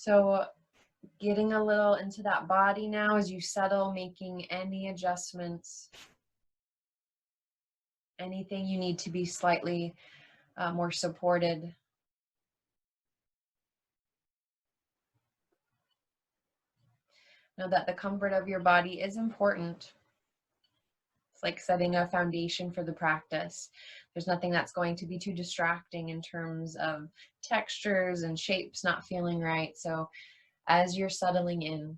So getting a little into that body now as you settle, making any adjustments, anything you need to be slightly more supported. Know that the comfort of your body is important. It's like setting a foundation for the practice. There's nothing that's going to be too distracting in terms of textures and shapes not feeling right. So as you're settling in,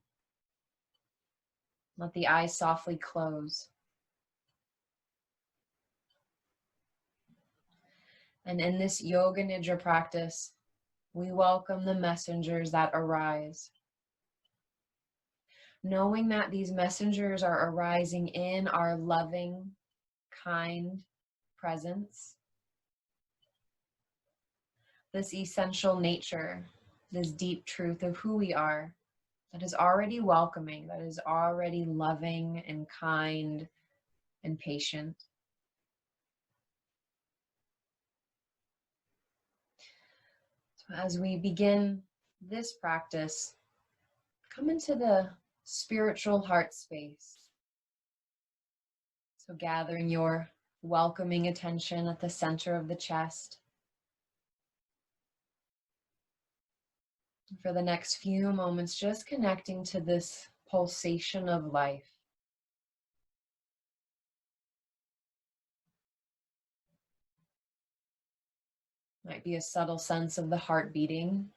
let the eyes softly close. And in this Yoga Nidra practice, we welcome the messengers that arise. Knowing that these messengers are arising in our loving, kind presence. This essential nature, this deep truth of who we are, that is already welcoming, that is already loving and kind and patient. So as we begin this practice, come into the spiritual heart space. So gathering your welcoming attention at the center of the chest. For the next few moments, just connecting to this pulsation of life. Might be a subtle sense of the heart beating.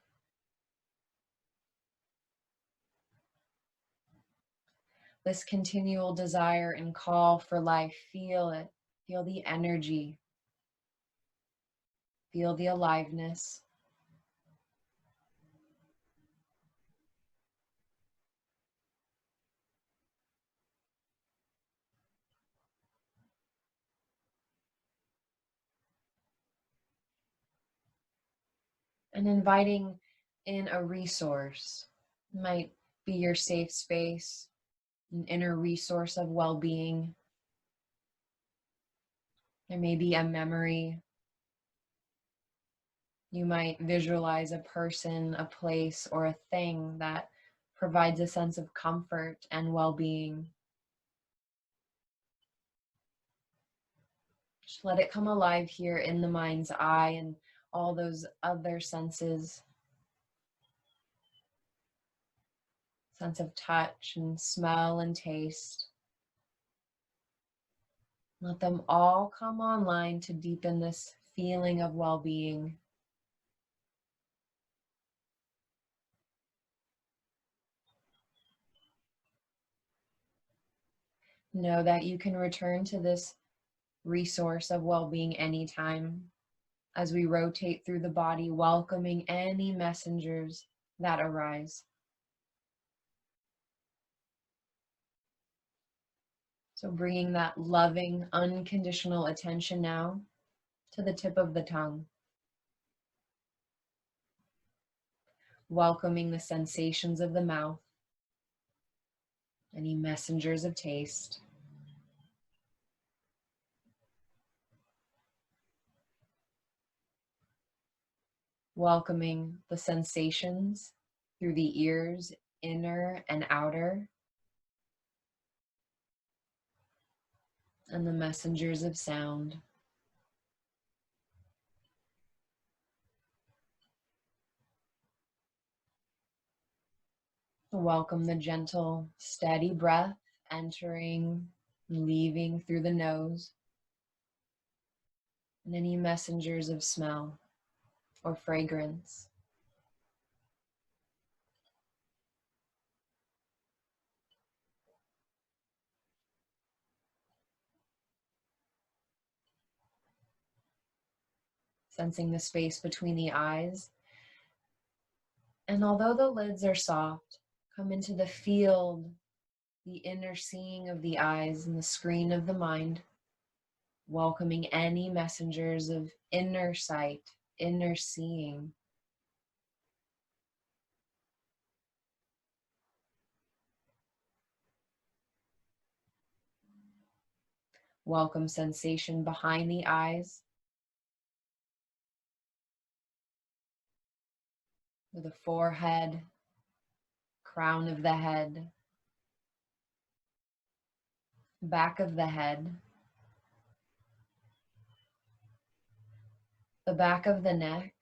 This continual desire and call for life, feel it. Feel the energy. Feel the aliveness. And inviting in a resource. It might be your safe space, an inner resource of well-being. There may be a memory. You might visualize a person, a place, or a thing that provides a sense of comfort and well-being. Just let it come alive here in the mind's eye and all those other senses. Sense of touch and smell and taste. Let them all come online to deepen this feeling of well-being. Know that you can return to this resource of well-being anytime as we rotate through the body, welcoming any messengers that arise. So bringing that loving, unconditional attention now to the tip of the tongue. Welcoming the sensations of the mouth, any messengers of taste. Welcoming the sensations through the ears, inner and outer, and the messengers of sound. Welcome the gentle, steady breath entering and leaving through the nose, and any messengers of smell or fragrance. Sensing the space between the eyes. And although the lids are soft, come into the field, the inner seeing of the eyes and the screen of the mind, welcoming any messengers of inner sight, inner seeing. Welcome sensation behind the eyes, with the forehead crown of the head, back of the head, the back of the neck,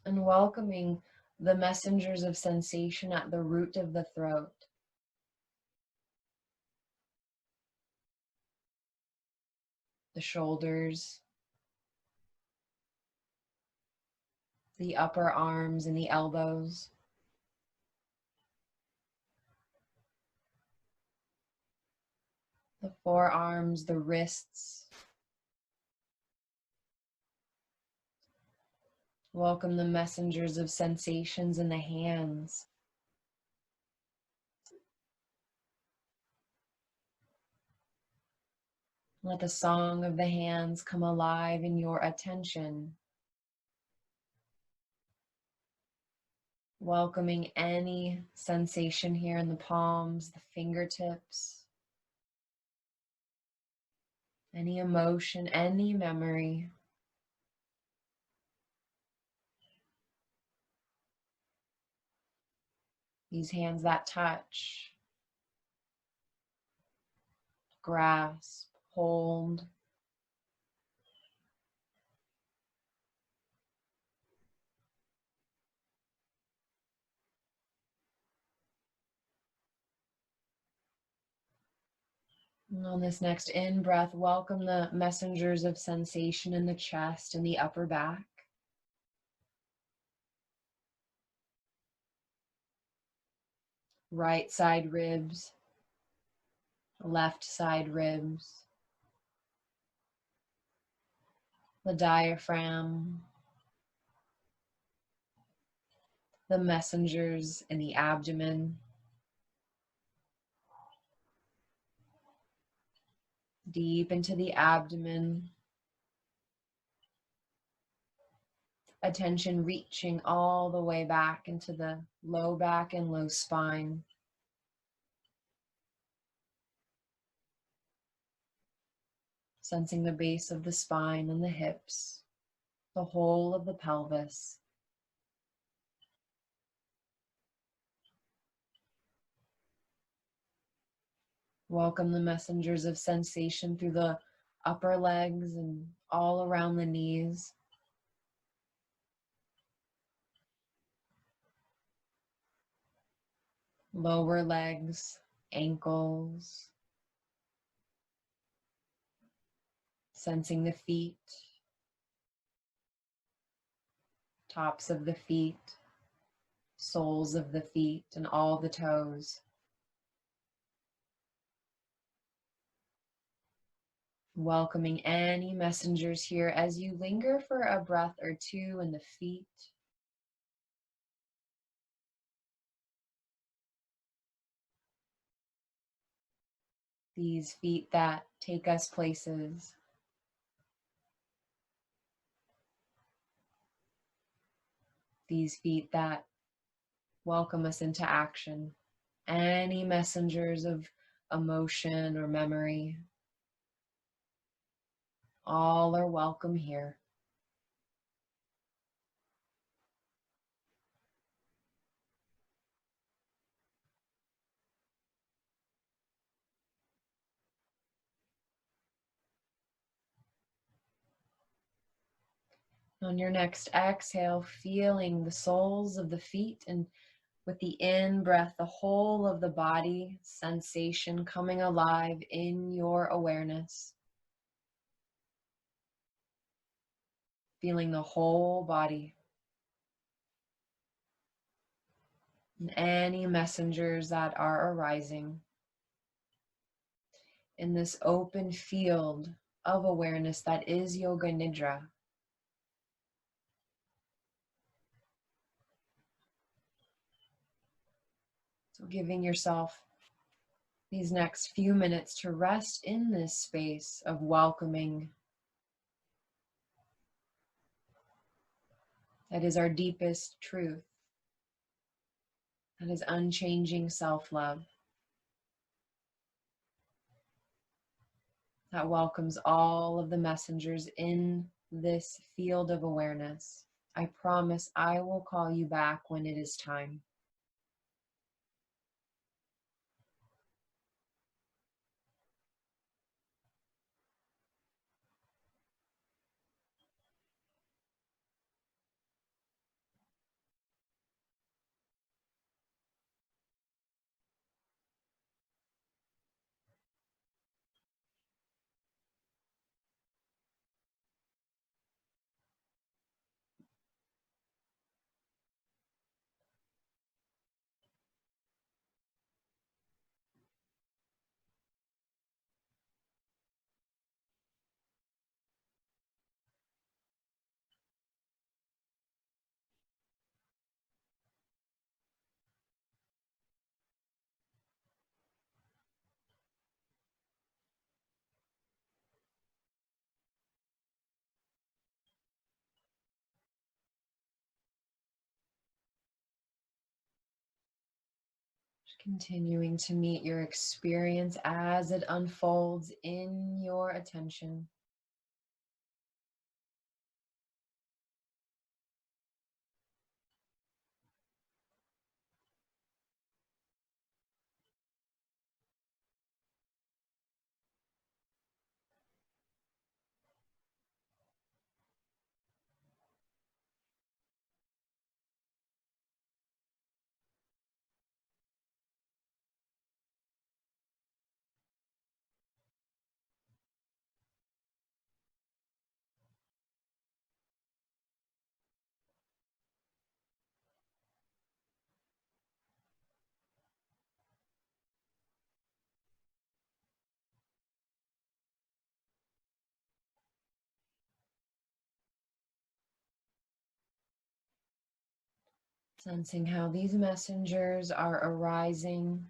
and welcoming the messengers of sensation at the root of the throat. The shoulders, the upper arms and the elbows, the forearms, the wrists. Welcome the messengers of sensations in the hands. Let the song of the hands come alive in your attention. Welcoming any sensation here in the palms, the fingertips, any emotion, any memory. These hands that touch, grasp, hold. And on this next in-breath, welcome the messengers of sensation in the chest and the upper back. Right side ribs, left side ribs, the diaphragm, the messengers in the abdomen, deep into the abdomen, attention reaching all the way back into the low back and low spine. Sensing the base of the spine and the hips, the whole of the pelvis. Welcome the messengers of sensation through the upper legs and all around the knees. Lower legs, ankles. Sensing the feet, tops of the feet, soles of the feet, and all the toes. Welcoming any messengers here as you linger for a breath or two in the feet. These feet that take us places. These feet that welcome us into action. Any messengers of emotion or memory, all are welcome here. On your next exhale, feeling the soles of the feet, and with the in-breath, the whole of the body, sensation coming alive in your awareness. Feeling the whole body. And any messengers that are arising in this open field of awareness that is Yoga Nidra. So giving yourself these next few minutes to rest in this space of welcoming. That is our deepest truth. That is unchanging self-love. That welcomes all of the messengers in this field of awareness I promise I will call you back when it is time. Continuing to meet your experience as it unfolds in your attention. Sensing how these messengers are arising,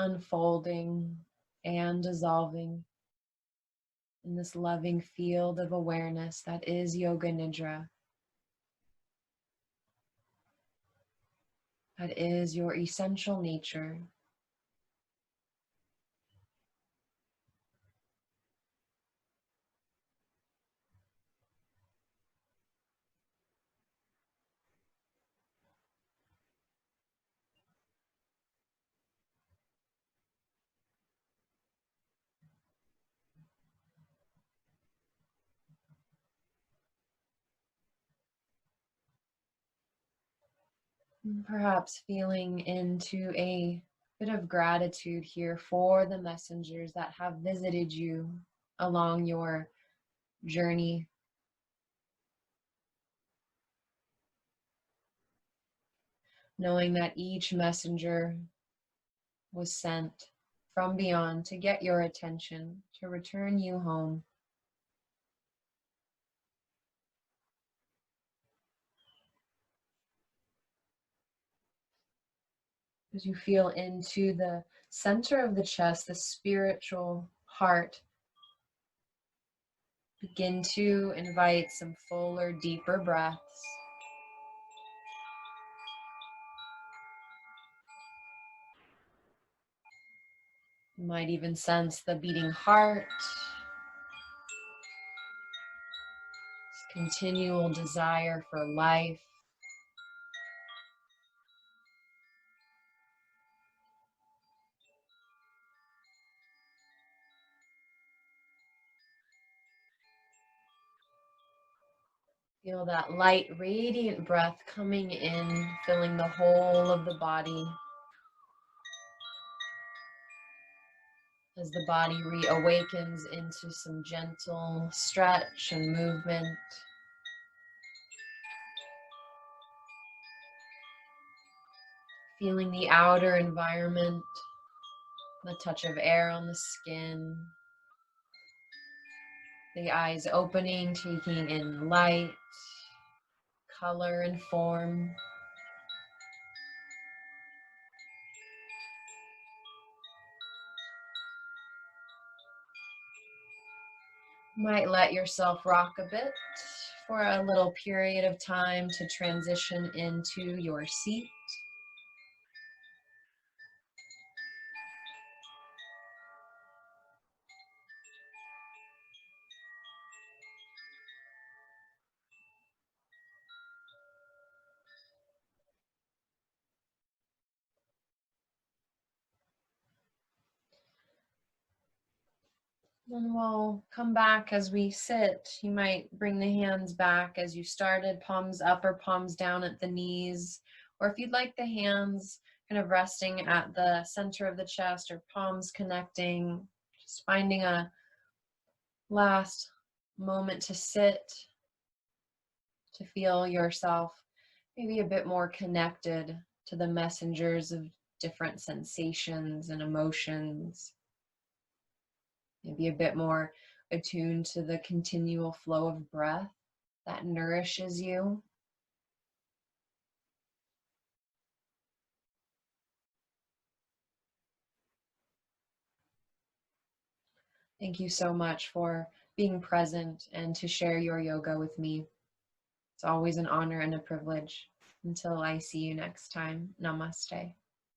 unfolding, and dissolving in this loving field of awareness that is Yoga Nidra, that is your essential nature. Perhaps feeling into a bit of gratitude here for the messengers that have visited you along your journey, knowing that each messenger was sent from beyond to get your attention, to return you home. As you feel into the center of the chest, the spiritual heart, begin to invite some fuller, deeper breaths. You might even sense the beating heart, this continual desire for life. Feel that light, radiant breath coming in, filling the whole of the body. As the body reawakens into some gentle stretch and movement. Feeling the outer environment, the touch of air on the skin, the eyes opening, taking in light, color, and form. Might let yourself rock a bit for a little period of time to transition into your seat. Then we'll come back as we sit. You might bring the hands back as you started, palms up or palms down at the knees. Or if you'd like the hands kind of resting at the center of the chest or palms connecting, just finding a last moment to sit, to feel yourself maybe a bit more connected to the messengers of different sensations and emotions. Maybe a bit more attuned to the continual flow of breath that nourishes you. Thank you so much for being present and to share your yoga with me. It's always an honor and a privilege. Until I see you next time, namaste.